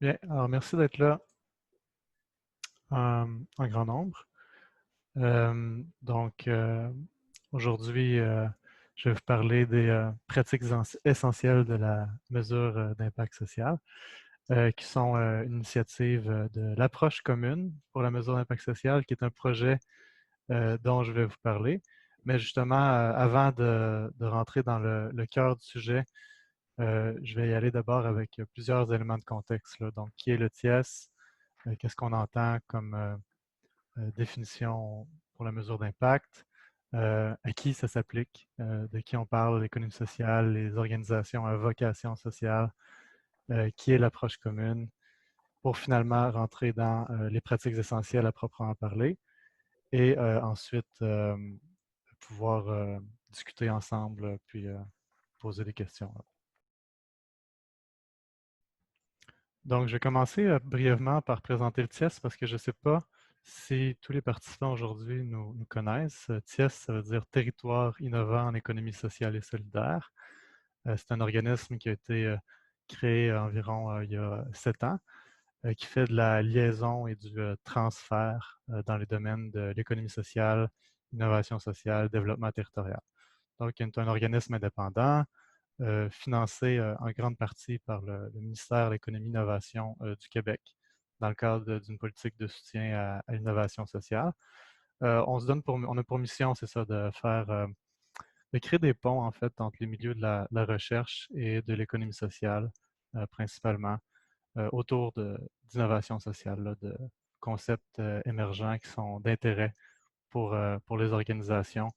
Bien, alors merci d'être là en grand nombre. Aujourd'hui, je vais vous parler des pratiques essentielles de la mesure d'impact social, qui sont une initiative de l'approche commune pour la mesure d'impact social, qui est un projet dont je vais vous parler. Mais justement, avant de rentrer dans le cœur du sujet, je vais y aller d'abord avec plusieurs éléments de contexte, là. Donc, qui est le TIES? Qu'est-ce qu'on entend comme définition pour la mesure d'impact, à qui ça s'applique, de qui on parle, l'économie sociale, les organisations à vocation sociale, qui est l'approche commune, pour finalement rentrer dans les pratiques essentielles à proprement parler et ensuite pouvoir discuter ensemble puis poser des questions. Donc, je vais commencer brièvement par présenter le TIES parce que je ne sais pas si tous les participants aujourd'hui nous connaissent. TIES, ça veut dire Territoire innovant en économie sociale et solidaire. C'est un organisme qui a été créé environ il y a 7 ans, qui fait de la liaison et du transfert dans les domaines de l'économie sociale, innovation sociale, développement territorial. Donc, c'est un organisme indépendant financé en grande partie par le ministère de l'Économie et de l'Innovation du Québec, dans le cadre d'une politique de soutien à l'innovation sociale. On a pour mission, c'est ça, de créer des ponts, en fait, entre les milieux de la recherche et de l'économie sociale, principalement, autour d'innovation sociale, là, de concepts émergents qui sont d'intérêt pour les organisations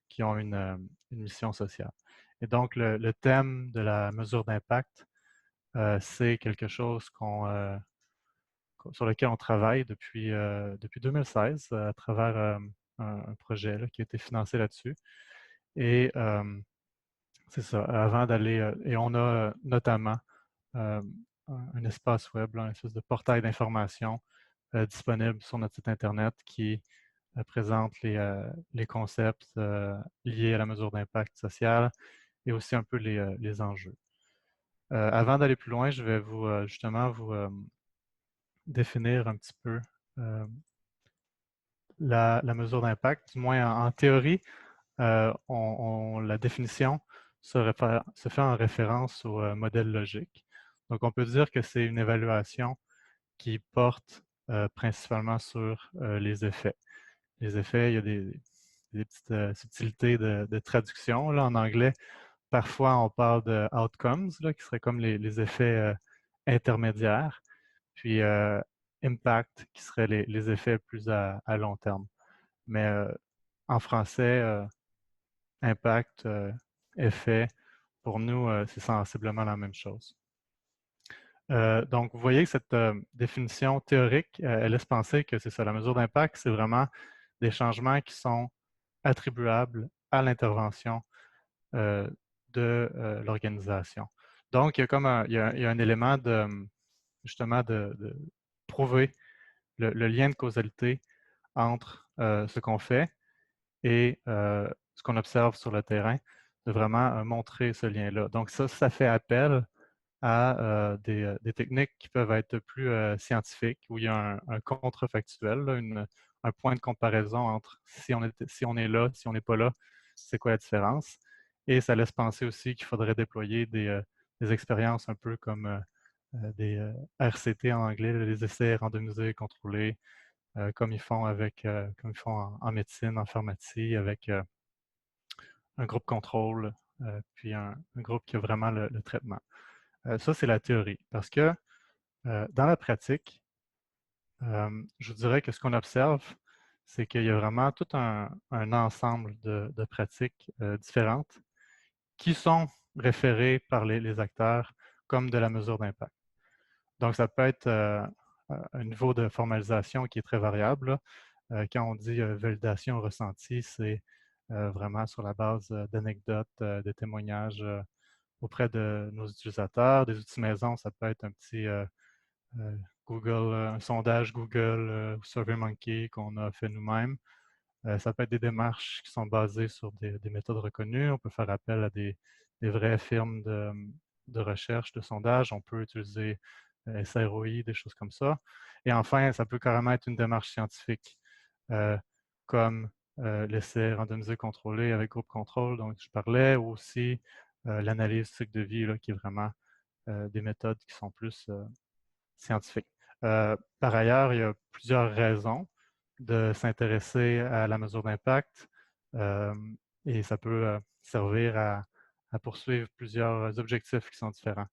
qui ont une mission sociale. Et donc, le thème de la mesure d'impact, c'est quelque chose sur lequel on travaille depuis 2016 à travers un projet là, qui a été financé là-dessus. Et c'est ça, avant d'aller, et on a notamment euh, un espace web, là, une espèce de portail d'information disponible sur notre site Internet qui présente les concepts liés à la mesure d'impact social et aussi un peu les enjeux. Avant d'aller plus loin, je vais justement vous définir un petit peu euh, la mesure d'impact. Du moins, en théorie, la définition se fait en référence au modèle logique. Donc, on peut dire que c'est une évaluation qui porte principalement sur les effets. Les effets, il y a des petites subtilités de traduction. Là, en anglais, parfois on parle de outcomes, là, qui seraient comme les effets intermédiaires, puis impact, qui seraient les effets plus à long terme. Mais en français, impact, effet, pour nous, c'est sensiblement la même chose. Donc, vous voyez que cette définition théorique, elle laisse penser que c'est ça, la mesure d'impact, c'est vraiment des changements qui sont attribuables à l'intervention euh, de l'organisation. Donc, il y a comme il y a un élément justement de prouver le lien de causalité entre ce qu'on fait et ce qu'on observe sur le terrain, de vraiment montrer ce lien-là. Donc, ça fait appel à des techniques qui peuvent être plus scientifiques, où il y a un contrefactuel, là, un point de comparaison entre si on est là, si on n'est pas là, c'est quoi la différence. Et ça laisse penser aussi qu'il faudrait déployer des expériences un peu comme des RCT en anglais, les essais randomisés et contrôlés, comme ils font en médecine, en pharmacie, avec un groupe contrôle, puis un groupe qui a vraiment le traitement. Ça, c'est la théorie. Parce que dans la pratique, je vous dirais que ce qu'on observe, c'est qu'il y a vraiment tout un ensemble de pratiques différentes qui sont référées par les acteurs comme de la mesure d'impact. Donc, ça peut être un niveau de formalisation qui est très variable, là. Quand on dit validation ressentie, c'est vraiment sur la base d'anecdotes, de témoignages auprès de nos utilisateurs. Des outils maison, ça peut être un petit euh, Google, un sondage Google ou SurveyMonkey qu'on a fait nous-mêmes. Ça peut être des démarches qui sont basées sur des méthodes reconnues. On peut faire appel à des vraies firmes de recherche, de sondage. On peut utiliser SROI, des choses comme ça. Et enfin, ça peut carrément être une démarche scientifique, comme l'essai randomisé contrôlé avec groupe contrôle dont je parlais, ou aussi l'analyse cycle de vie, là, qui est vraiment des méthodes qui sont plus scientifiques. Par ailleurs, il y a plusieurs raisons de s'intéresser à la mesure d'impact et ça peut servir à poursuivre plusieurs objectifs qui sont différents.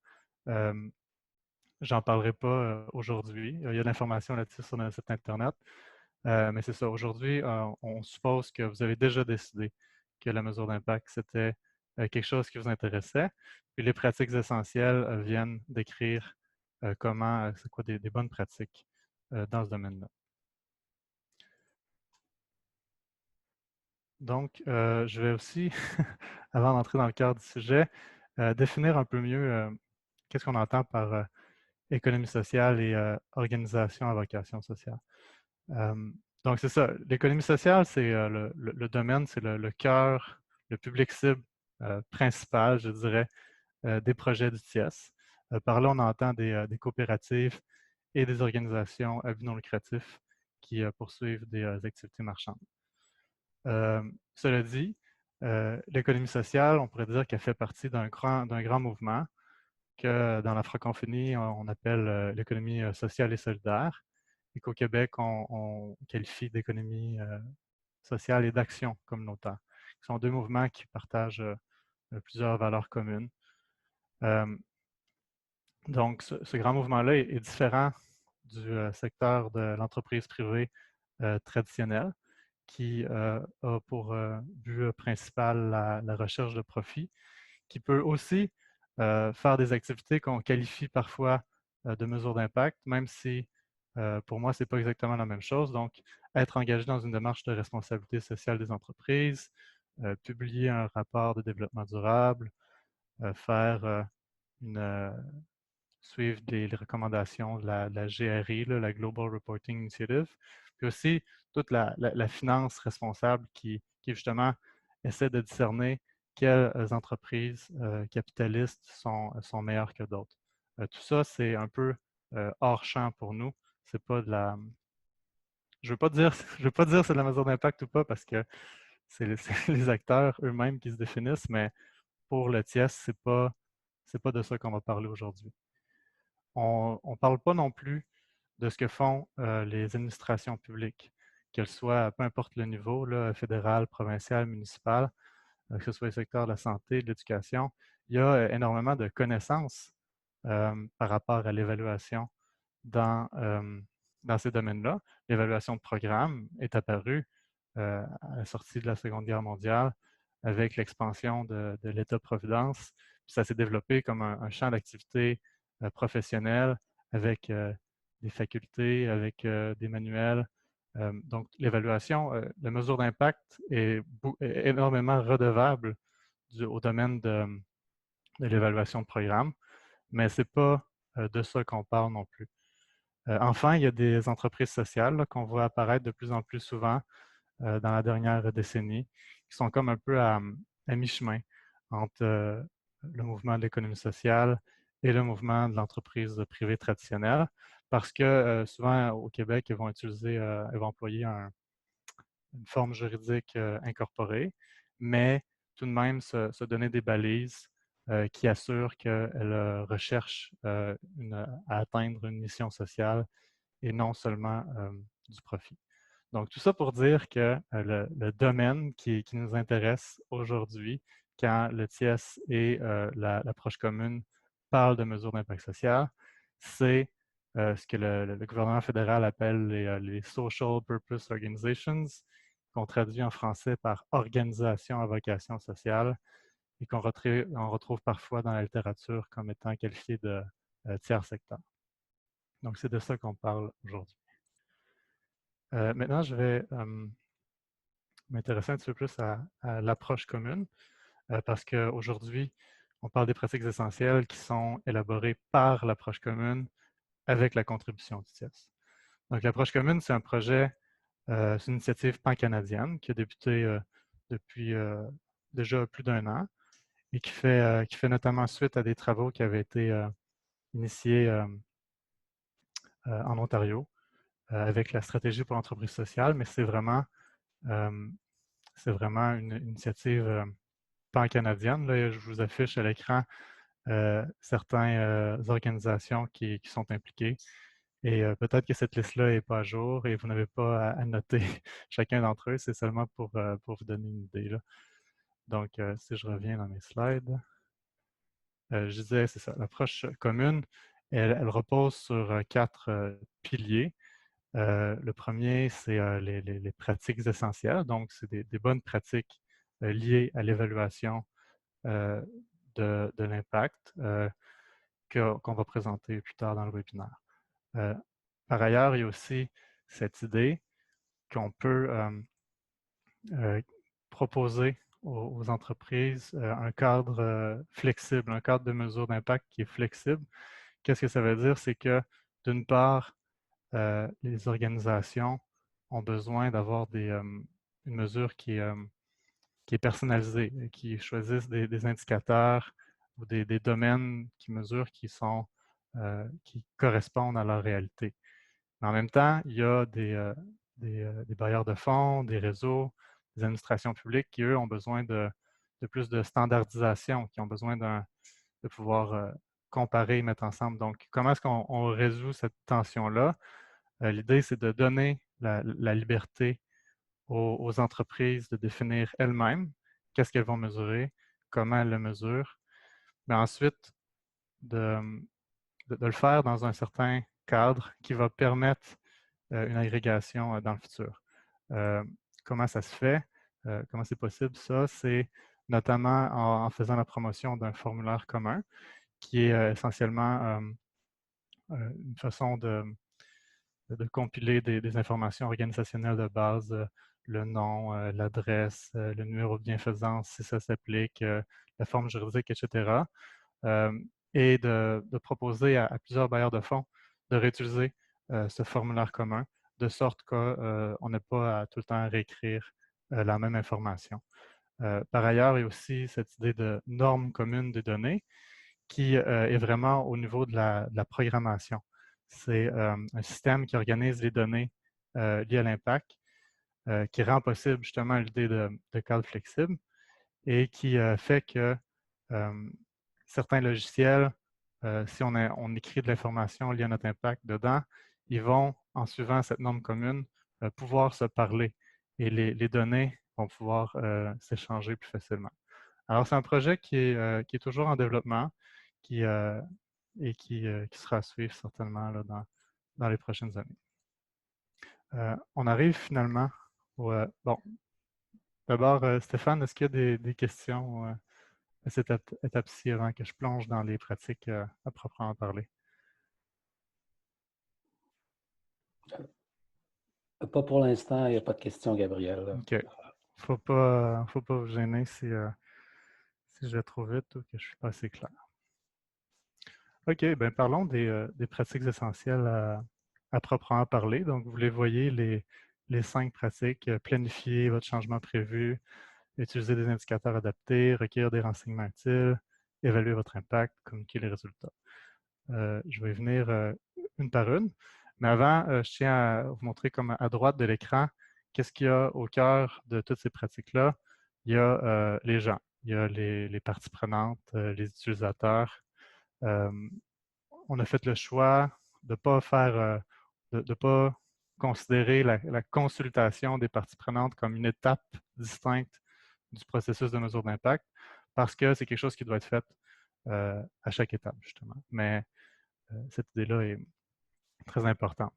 J'en parlerai pas aujourd'hui. Il y a de l'information là-dessus sur notre site Internet. Mais c'est ça. Aujourd'hui, on suppose que vous avez déjà décidé que la mesure d'impact, c'était quelque chose qui vous intéressait. Puis les pratiques essentielles viennent décrire comment, c'est quoi des bonnes pratiques dans ce domaine-là. Donc, je vais aussi, avant d'entrer dans le cœur du sujet, définir un peu mieux qu'est-ce qu'on entend par économie sociale et organisation à vocation sociale. Donc, c'est ça. L'économie sociale, c'est le domaine, c'est le cœur, le public cible principal, je dirais, des projets du TIES. Par là, on entend des coopératives et des organisations à but non lucratif qui poursuivent des activités marchandes. Cela dit, l'économie sociale, on pourrait dire qu'elle fait partie d'un grand mouvement que dans la francophonie, on appelle l'économie sociale et solidaire, et qu'au Québec, on qualifie d'économie sociale et d'action communautaire. Ce sont deux mouvements qui partagent plusieurs valeurs communes. Donc, ce grand mouvement-là est différent du secteur de l'entreprise privée traditionnelle, qui a pour but principal la recherche de profit, qui peut aussi faire des activités qu'on qualifie parfois de mesures d'impact, même si pour moi, ce n'est pas exactement la même chose. Donc, être engagé dans une démarche de responsabilité sociale des entreprises, publier un rapport de développement durable, faire une, suivre les recommandations de la GRI, là, la Global Reporting Initiative, puis aussi toute la finance responsable qui justement essaie de discerner quelles entreprises capitalistes sont meilleures que d'autres. Tout ça, c'est un peu hors champ pour nous. C'est pas de la. Je veux pas dire, je veux pas dire c'est de la mesure d'impact ou pas parce que c'est les acteurs eux-mêmes qui se définissent, mais pour le TIES, c'est pas de ça qu'on va parler aujourd'hui. On ne parle pas non plus de ce que font les administrations publiques, qu'elles soient, peu importe le niveau, là, fédéral, provincial, municipal, que ce soit le secteur de la santé, de l'éducation. Il y a énormément de connaissances par rapport à l'évaluation dans ces domaines-là. L'évaluation de programme est apparue à la sortie de la Seconde Guerre mondiale avec l'expansion de l'État-providence. Ça s'est développé comme un champ d'activité professionnel avec des facultés, avec des manuels. Donc, l'évaluation, la mesure d'impact est énormément redevable au domaine de l'évaluation de programme, mais ce n'est pas de ça qu'on parle non plus. Enfin, il y a des entreprises sociales qu'on voit apparaître de plus en plus souvent dans la dernière décennie, qui sont comme un peu à mi-chemin entre le mouvement de l'économie sociale et le mouvement de l'entreprise privée traditionnelle, parce que souvent au Québec, ils vont employer une forme juridique incorporée, mais tout de même se donner des balises qui assurent qu'elle recherche à atteindre une mission sociale et non seulement du profit. Donc, tout ça pour dire que le domaine qui nous intéresse aujourd'hui, quand le TIES et l'approche commune parlent de mesures d'impact social, c'est ce que le gouvernement fédéral appelle les Social Purpose Organizations, qu'on traduit en français par organisation à vocation sociale et qu'on retrouve parfois dans la littérature comme étant qualifié de tiers secteur. Donc, c'est de ça qu'on parle aujourd'hui. Maintenant, je vais m'intéresser un petit peu plus à l'approche commune, parce qu'aujourd'hui, on parle des pratiques essentielles qui sont élaborées par l'approche commune avec la contribution du TIES. Donc, l'approche commune, c'est un projet, c'est une initiative pan-canadienne qui a débuté depuis déjà plus d'1 an et qui fait notamment suite à des travaux qui avaient été initiés en Ontario avec la stratégie pour l'entreprise sociale, mais c'est vraiment une initiative pan-canadienne. Là, je vous affiche à l'écran certaines organisations qui sont impliquées. Et peut-être que cette liste-là n'est pas à jour et vous n'avez pas à noter chacun d'entre eux. C'est seulement pour vous donner une idée, là. Donc, si je reviens dans mes slides, je disais, c'est ça, l'approche commune, elle repose sur 4 piliers. Le premier, c'est les pratiques essentielles. Donc, c'est des bonnes pratiques liées à l'évaluation de l'impact qu'on va présenter plus tard dans le webinaire. Par ailleurs, il y a aussi cette idée qu'on peut proposer aux entreprises un cadre flexible, un cadre de mesure d'impact qui est flexible. Qu'est-ce que ça veut dire? C'est que, d'une part, les organisations ont besoin d'avoir une mesure qui est personnalisée, qui choisissent des indicateurs ou des domaines qui mesurent qui correspondent à leur réalité. Mais en même temps, il y a des bailleurs de fonds, des réseaux, des administrations publiques qui, eux, ont besoin de plus de standardisation, qui ont besoin de pouvoir comparer et mettre ensemble. Donc, comment est-ce qu'on résout cette tension-là? L'idée, c'est de donner la liberté aux entreprises de définir elles-mêmes qu'est-ce qu'elles vont mesurer, comment elles le mesurent, mais ensuite de, de le faire dans un certain cadre qui va permettre une agrégation dans le futur. Comment ça se fait? Comment c'est possible? Ça, c'est notamment en faisant la promotion d'un formulaire commun qui est essentiellement une façon de compiler des informations organisationnelles de base, le nom, l'adresse, le numéro de bienfaisance si ça s'applique, la forme juridique, etc. Et de proposer à plusieurs bailleurs de fonds de réutiliser ce formulaire commun de sorte qu'on n'ait pas à tout le temps réécrire la même information. Par ailleurs, il y a aussi cette idée de norme commune des données qui est vraiment au niveau de la programmation. C'est un système qui organise les données liées à l'impact, qui rend possible justement l'idée de cadre flexible et qui fait que certains logiciels, si on écrit de l'information liée à notre impact dedans, ils vont, en suivant cette norme commune, pouvoir se parler et les données vont pouvoir s'échanger plus facilement. Alors, c'est un projet qui est toujours en développement qui, et qui sera à suivre certainement là, dans les prochaines années. On arrive finalement au... bon, d'abord, Stéphane, est-ce qu'il y a des questions à cette étape-ci avant que je plonge dans les pratiques à proprement parler? Pas pour l'instant, il n'y a pas de questions, Gabriel. OK. Faut pas vous gêner si je vais trop vite ou que je ne suis pas assez clair. OK, bien parlons des pratiques essentielles à proprement parler. Donc, vous les voyez, les 5 pratiques. Planifier votre changement prévu, utiliser des indicateurs adaptés, recueillir des renseignements utiles, évaluer votre impact, communiquer les résultats. Je vais y venir une par une. Mais avant, je tiens à vous montrer comme à droite de l'écran, qu'est-ce qu'il y a au cœur de toutes ces pratiques-là? Il y a les gens, il y a les parties prenantes, les utilisateurs. On a fait le choix de pas de pas considérer la consultation des parties prenantes comme une étape distincte du processus de mesure d'impact parce que c'est quelque chose qui doit être fait à chaque étape, justement. Mais cette idée-là est très importante.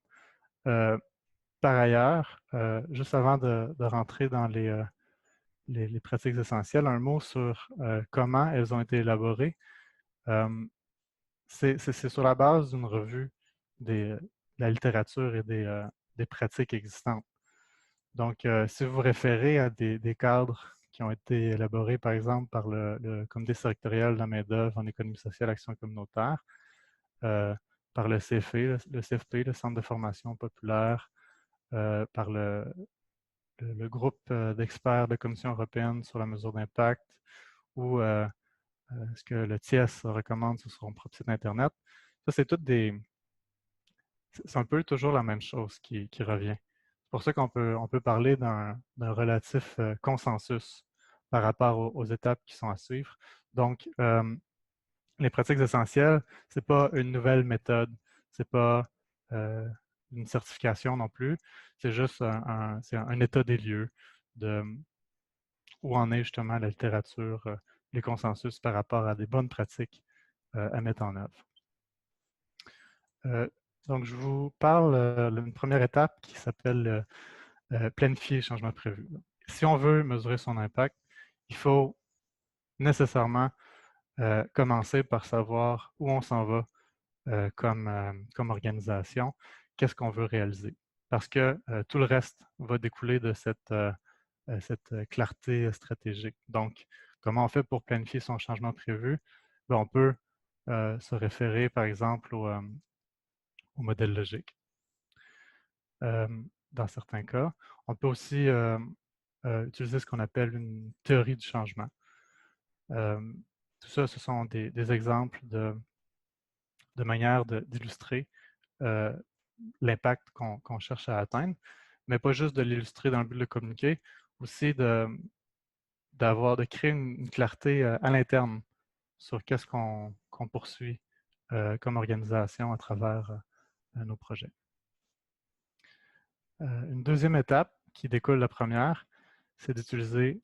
Par ailleurs, juste avant de rentrer dans les pratiques essentielles, un mot sur comment elles ont été élaborées. C'est sur la base d'une revue de la littérature et des pratiques existantes. Donc, si vous vous référez à des cadres qui ont été élaborés, par exemple, par le Comité sectoriel de la main-d'œuvre en économie sociale et action communautaire, par le CFP, le Centre de formation populaire, par le groupe d'experts de la Commission européenne sur la mesure d'impact, ou ce que le TIES recommande sur son propre site Internet. Ça, c'est toutes c'est un peu toujours la même chose qui revient. C'est pour ça on peut parler d'un relatif consensus par rapport aux étapes qui sont à suivre. Donc, les pratiques essentielles, c'est pas une nouvelle méthode, c'est pas une certification non plus, c'est juste c'est un état des lieux de où en est justement la littérature, les consensus par rapport à des bonnes pratiques à mettre en œuvre. Donc, je vous parle d'une première étape qui s'appelle planifier les changements prévus. Si on veut mesurer son impact, il faut nécessairement commencer par savoir où on s'en va comme organisation, qu'est-ce qu'on veut réaliser. Parce que tout le reste va découler de cette clarté stratégique. Donc, comment on fait pour planifier son changement prévu? Bien, on peut se référer, par exemple, au modèle logique. Dans certains cas, on peut aussi utiliser ce qu'on appelle une théorie du changement. Tout ça, ce sont des exemples de manières d'illustrer euh, l'impact qu'on cherche à atteindre, mais pas juste de l'illustrer dans le but de le communiquer, aussi de créer une clarté à l'interne sur qu'est-ce qu'on poursuit comme organisation à travers nos projets. Une deuxième étape qui découle de la première, c'est d'utiliser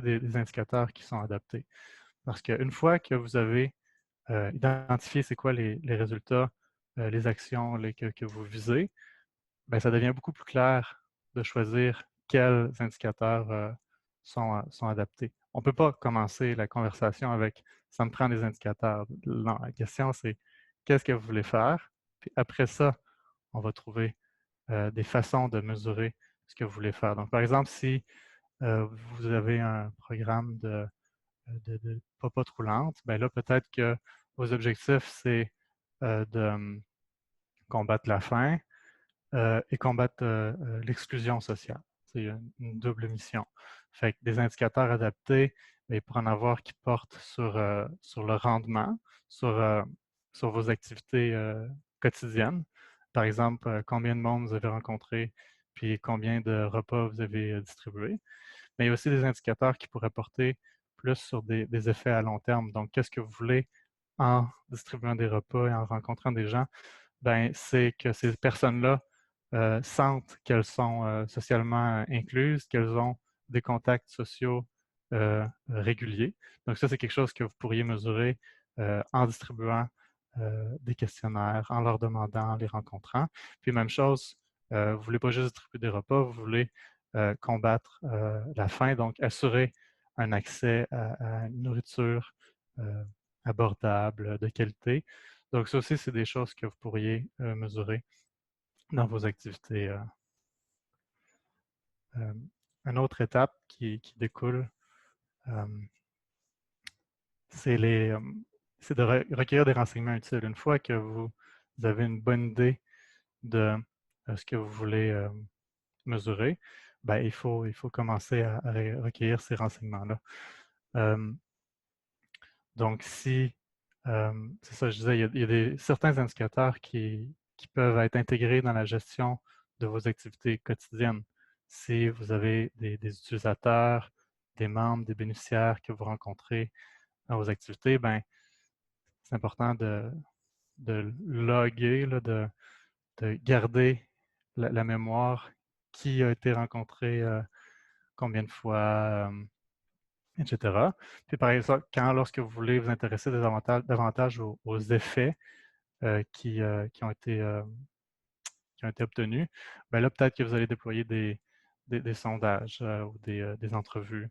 des indicateurs qui sont adaptés. Parce qu'une fois que vous avez identifié c'est quoi les résultats, les actions que vous visez, ben, ça devient beaucoup plus clair de choisir quels indicateurs sont adaptés. On ne peut pas commencer la conversation avec ça me prend des indicateurs. Non, la question c'est qu'est-ce que vous voulez faire? Puis après ça, on va trouver des façons de mesurer ce que vous voulez faire. Donc, par exemple, si vous avez un programme de popote roulante, ben là, peut-être que vos objectifs, c'est de combattre la faim, et combattre l'exclusion sociale. C'est une double mission. Fait que des indicateurs adaptés, mais pour en avoir qui portent sur le rendement, sur vos activités quotidiennes. Par exemple, combien de monde vous avez rencontré, puis combien de repas vous avez distribués. Mais il y a aussi des indicateurs qui pourraient porter plus sur des effets à long terme. Donc, qu'est-ce que vous voulez en distribuant des repas et en rencontrant des gens? Ben, c'est que ces personnes-là sentent qu'elles sont socialement incluses, qu'elles ont des contacts sociaux réguliers. Donc ça, c'est quelque chose que vous pourriez mesurer en distribuant des questionnaires, en leur demandant, en les rencontrant. Puis même chose, vous ne voulez pas juste distribuer des repas, vous voulez combattre la faim, donc assurer un accès à une nourriture abordable, de qualité. Donc ça aussi, c'est des choses que vous pourriez mesurer dans vos activités. Une autre étape qui découle, euh, c'est c'est de recueillir des renseignements utiles. Une fois que vous avez une bonne idée de ce que vous voulez mesurer, ben, il faut commencer à recueillir ces renseignements-là. Donc, c'est ça, je disais, il y a certains indicateurs qui peuvent être intégrés dans la gestion de vos activités quotidiennes. Si vous avez des utilisateurs, des membres, des bénéficiaires que vous rencontrez dans vos activités, ben, c'est important de loguer, là, de garder la mémoire, qui a été rencontré combien de fois, etc. Puis par exemple, lorsque vous voulez vous intéresser davantage aux effets qui ont été obtenus, ben là, peut-être que vous allez déployer des sondages ou des entrevues.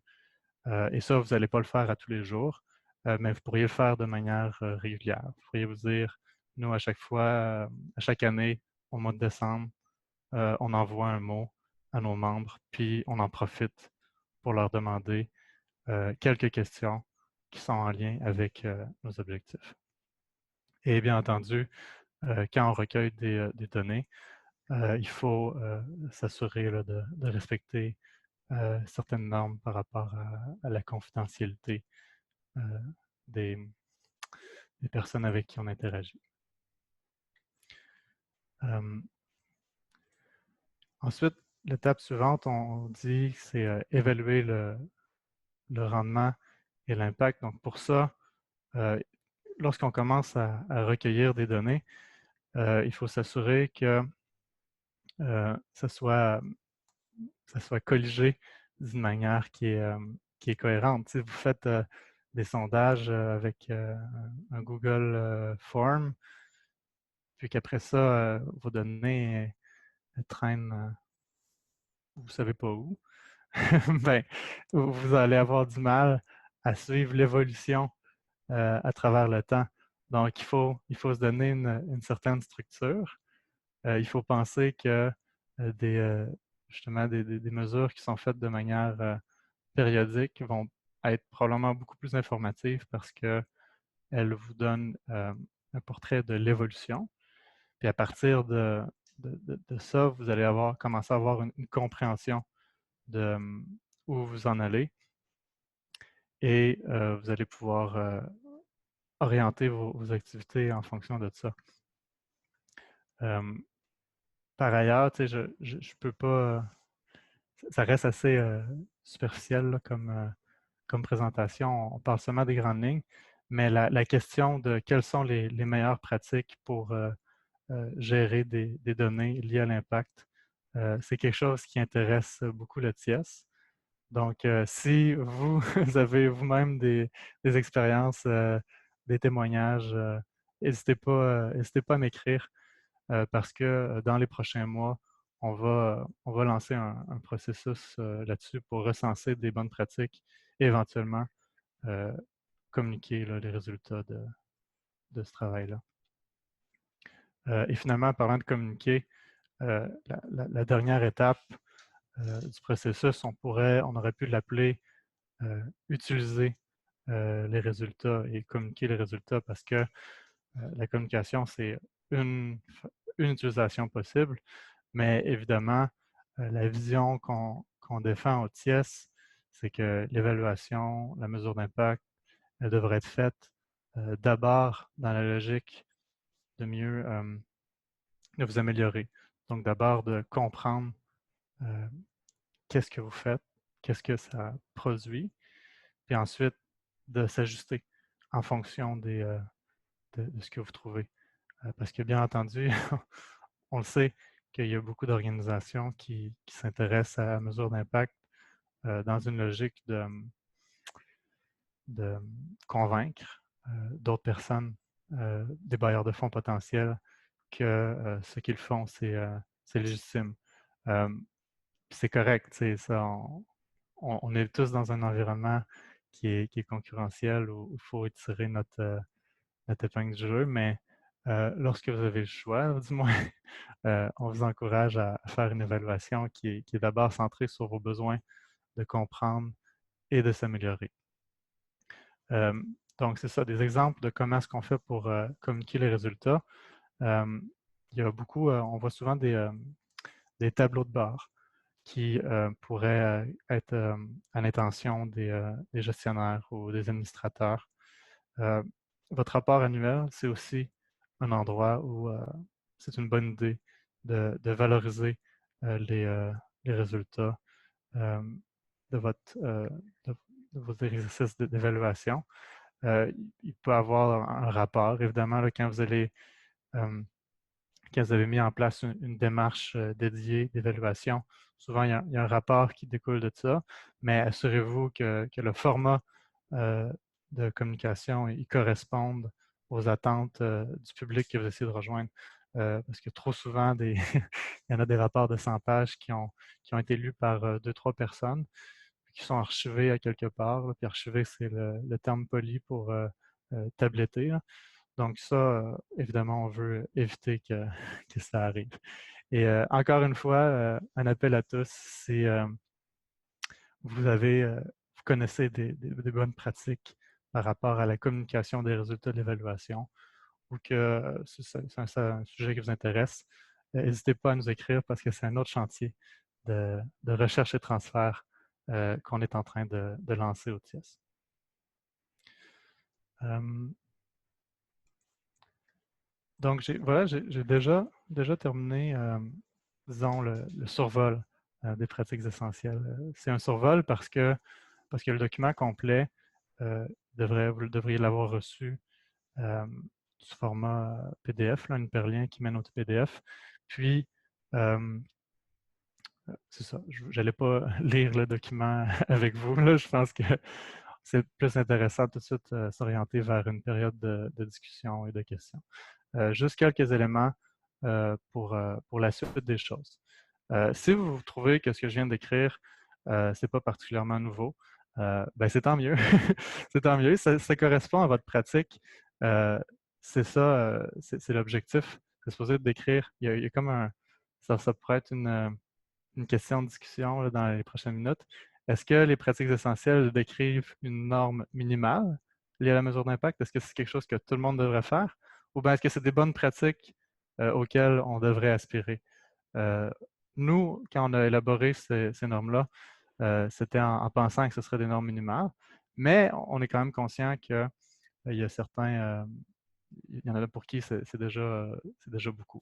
Et ça, vous n'allez pas le faire à tous les jours, mais vous pourriez le faire de manière régulière. Vous pourriez vous dire, nous, à chaque fois, à chaque année, au mois de décembre, on envoie un mot à nos membres, puis on en profite pour leur demander quelques questions qui sont en lien avec nos objectifs. Et bien entendu, quand on recueille des données, il faut s'assurer de respecter certaines normes par rapport à la confidentialité des, des personnes avec qui on interagit. Euh, Ensuite, l'étape suivante, on dit que c'est évaluer le rendement et l'impact. Donc pour ça, lorsqu'on commence à recueillir des données, il faut s'assurer que ça soit colligé d'une manière qui est cohérente. Si vous faites des sondages avec un Google Form, puis qu'après ça, vos données traînent, vous ne savez pas où, ben, vous allez avoir du mal à suivre l'évolution à travers le temps. Donc, il faut se donner une certaine structure. Il faut penser que justement des mesures qui sont faites de manière périodique vont être probablement beaucoup plus informatives parce qu'elles vous donnent un portrait de l'évolution. Puis à partir de ça, vous allez commencer à avoir une compréhension de où vous en allez et vous allez pouvoir orienter vos activités en fonction de ça. Par ailleurs, je peux pas. Ça reste assez superficiel là, comme présentation. On parle seulement des grandes lignes, mais la question de quelles sont les meilleures pratiques pour gérer des données liées à l'impact, c'est quelque chose qui intéresse beaucoup le TIES. Donc, si vous, vous avez vous-même des expériences, des témoignages, n'hésitez pas à m'écrire parce que dans les prochains mois, on va lancer un processus là-dessus pour recenser des bonnes pratiques et éventuellement euh, communiquer là, les résultats de ce travail-là. Et finalement, en parlant de communiquer, la dernière étape du processus, on aurait pu l'appeler utiliser les résultats et communiquer les résultats parce que la communication, c'est une, une utilisation possible, mais évidemment, la vision qu'on défend au TIES, c'est que l'évaluation, la mesure d'impact, elle devrait être faite d'abord dans la logique de mieux de vous améliorer. Donc d'abord de comprendre qu'est-ce que vous faites, qu'est-ce que ça produit, puis ensuite de s'ajuster en fonction de ce que vous trouvez. Parce que bien entendu, on le sait qu'il y a beaucoup d'organisations qui s'intéressent à la mesure d'impact dans une logique de convaincre d'autres personnes, des bailleurs de fonds potentiels, que ce qu'ils font, c'est légitime. Euh, c'est correct, ça, on est tous dans un environnement qui est concurrentiel où il faut étirer notre épingle du jeu, mais lorsque vous avez le choix, du moins, on vous encourage à faire une évaluation qui est d'abord centrée sur vos besoins de comprendre et de s'améliorer. Euh, donc, c'est ça, des exemples de comment est-ce qu'on fait pour communiquer les résultats. Il y a beaucoup, on voit souvent des tableaux de bord qui pourraient être à l'intention des gestionnaires ou des administrateurs. Votre rapport annuel, c'est aussi un endroit où c'est une bonne idée de valoriser les résultats euh, de, votre, de, de vos exercices d'évaluation. Il peut y avoir un rapport, évidemment, là, euh, quand vous avez mis en place une démarche dédiée d'évaluation. Souvent, il y a un rapport qui découle de ça, mais assurez-vous que le format de communication il corresponde aux attentes du public que vous essayez de rejoindre. Parce que trop souvent, il y en a des rapports de 100 pages qui ont été lus par 2-3 personnes, qui sont archivés à quelque part. Là, puis archiver, c'est le terme poli pour tabletter. Là. Donc ça, évidemment, on veut éviter que ça arrive. Et encore une fois, un appel à tous, si vous connaissez des bonnes pratiques par rapport à la communication des résultats de l'évaluation ou que c'est un sujet qui vous intéresse, n'hésitez pas à nous écrire parce que c'est un autre chantier de recherche et transfert qu'on est en train de lancer au TIES. Donc, j'ai déjà terminé, disons, le survol des pratiques essentielles. C'est un survol parce que le document complet, vous devriez l'avoir reçu euh, sous format PDF, là, une hyperlien qui mène au PDF. Puis, euh, c'est ça, je n'allais pas lire le document avec vous. Là. Je pense que c'est plus intéressant tout de suite s'orienter vers une période de discussion et de questions. Juste quelques éléments pour la suite des choses. Si vous trouvez que ce que je viens d'écrire, c'est pas particulièrement nouveau, ben c'est tant mieux. C'est tant mieux. Ça correspond à votre pratique. Euh, c'est ça, c'est l'objectif. C'est supposé être d'écrire. Il y a comme ça pourrait être une question de discussion là, dans les prochaines minutes. Est-ce que les pratiques essentielles décrivent une norme minimale liée à la mesure d'impact? Est-ce que c'est quelque chose que tout le monde devrait faire? Ou bien est-ce que c'est des bonnes pratiques auxquelles on devrait aspirer? Euh, Nous, quand on a élaboré ces normes-là, c'était en pensant que ce seraient des normes minimales, mais on est quand même conscient qu'il y a certains, il y en a pour qui c'est déjà beaucoup.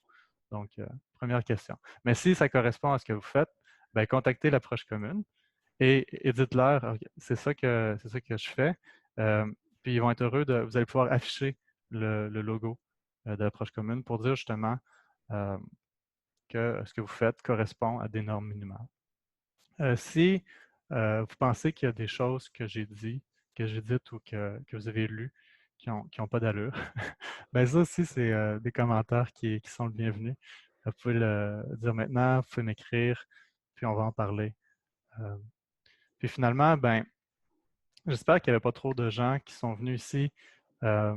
Donc, première question. Mais si ça correspond à ce que vous faites, ben, contactez l'approche commune et dites-leur, OK, c'est ça que je fais. Euh, Puis ils vont être heureux vous allez pouvoir afficher le logo de l'approche commune pour dire justement euh, que ce que vous faites correspond à des normes minimales. Si vous pensez qu'il y a des choses que j'ai dit, que j'ai dites ou que vous avez lues qui ont pas d'allure, ben ça aussi, c'est des commentaires qui sont le bienvenu. Vous pouvez le dire maintenant, vous pouvez m'écrire, puis on va en parler. Euh, Puis finalement, ben, j'espère qu'il n'y avait pas trop de gens qui sont venus ici euh,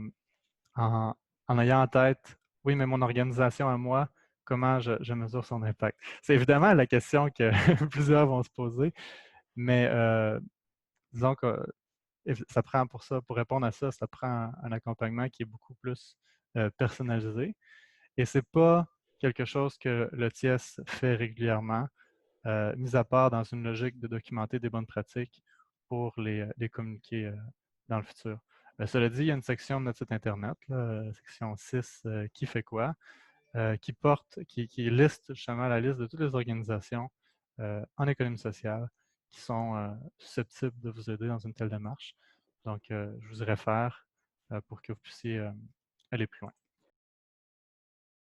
en, en ayant en tête, oui, mais mon organisation à moi, comment je mesure son impact? C'est évidemment la question que plusieurs vont se poser, mais disons que ça prend pour ça, pour répondre à ça, ça prend un accompagnement qui est beaucoup plus personnalisé. Et c'est pas quelque chose que le TIES fait régulièrement, mis à part dans une logique de documenter des bonnes pratiques pour les communiquer dans le futur. Cela dit, il y a une section de notre site Internet, là, section 6, qui fait quoi, qui liste justement la liste de toutes les organisations en économie sociale qui sont susceptibles de vous aider dans une telle démarche. Donc, je vous y réfère pour que vous puissiez aller plus loin.